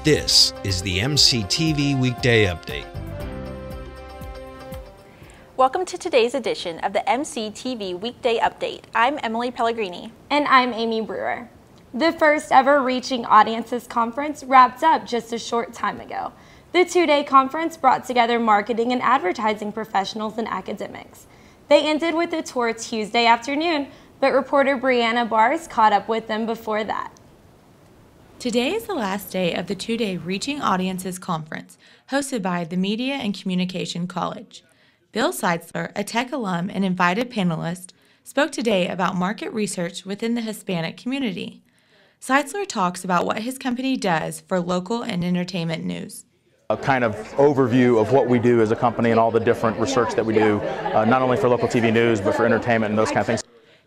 This is the MCTV Weekday Update. Welcome to today's edition of the MCTV Weekday Update. I'm Emily Pellegrini. And I'm Amy Brewer. The first ever Reaching Audiences conference wrapped up just a short time ago. The two-day conference brought together marketing and advertising professionals and academics. They ended with a tour Tuesday afternoon, but reporter Brianna Bars caught up with them before that. Today is the last day of the two-day Reaching Audiences conference, hosted by the Media and Communication College. Bill Seitzler, a tech alum and invited panelist, spoke today about market research within the Hispanic community. Seitzler talks about what his company does for local and entertainment news. A kind of overview of what we do as a company and all the different research that we do, not only for local TV news, but for entertainment and those kind of things.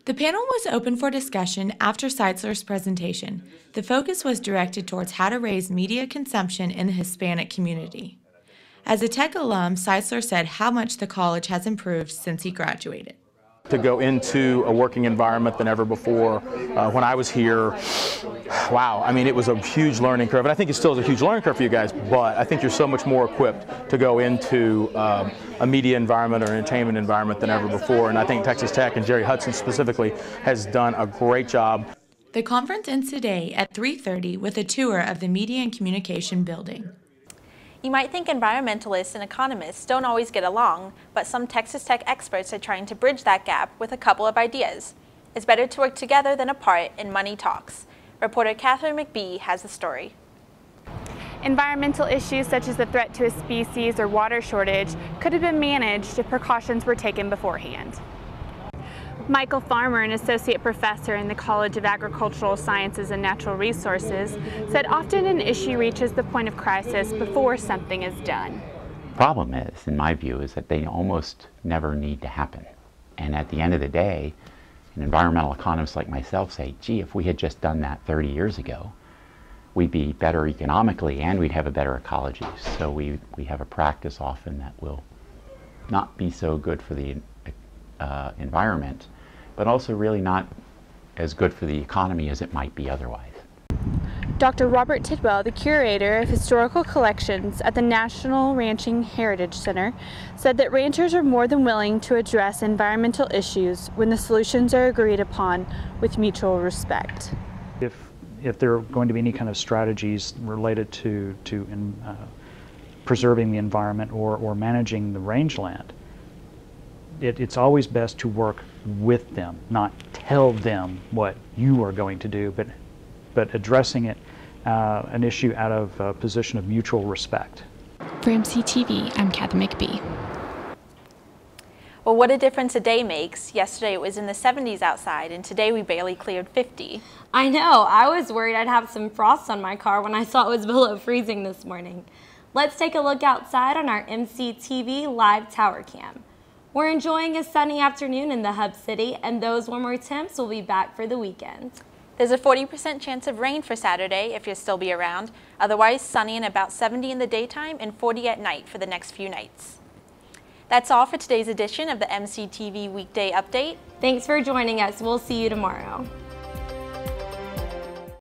The panel was open for discussion after Seitzler's presentation. The focus was directed towards how to raise media consumption in the Hispanic community. As a tech alum, Seitzler said how much the college has improved since he graduated. To go into a working environment than ever before. When I was here, wow, I mean, it was a huge learning curve, and I think it still is a huge learning curve for you guys, but I think you're so much more equipped to go into a media environment or entertainment environment than ever before, and I think Texas Tech and Jerry Hudson specifically has done a great job. The conference ends today at 3:30 with a tour of the Media and Communication building. You might think environmentalists and economists don't always get along, but some Texas Tech experts are trying to bridge that gap with a couple of ideas. It's better to work together than apart, and money talks. Reporter Catherine McBee has the story. Environmental issues such as the threat to a species or water shortage could have been managed if precautions were taken beforehand. Michael Farmer, an associate professor in the College of Agricultural Sciences and Natural Resources, said often an issue reaches the point of crisis before something is done. The problem is, in my view, is that they almost never need to happen. And at the end of the day, an environmental economist like myself say, gee, if we had just done that 30 years ago, we'd be better economically and we'd have a better ecology. So we have a practice often that will not be so good for the environment, but also really not as good for the economy as it might be otherwise. Dr. Robert Tidwell, the curator of historical collections at the National Ranching Heritage Center, said that ranchers are more than willing to address environmental issues when the solutions are agreed upon with mutual respect. If there are going to be any kind of strategies related to preserving the environment or managing the rangeland, it's always best to work with them, not tell them what you are going to do, but addressing it, an issue out of a position of mutual respect. For MCTV, I'm Kathy McBee. Well, what a difference a day makes. Yesterday it was in the 70s outside, and today we barely cleared 50. I know, I was worried I'd have some frost on my car when I saw it was below freezing this morning. Let's take a look outside on our MCTV live tower cam. We're enjoying a sunny afternoon in the Hub City, and those warmer temps will be back for the weekend. There's a 40% chance of rain for Saturday if you'll still be around. Otherwise, sunny and about 70 in the daytime and 40 at night for the next few nights. That's all for today's edition of the MCTV Weekday Update. Thanks for joining us. We'll see you tomorrow.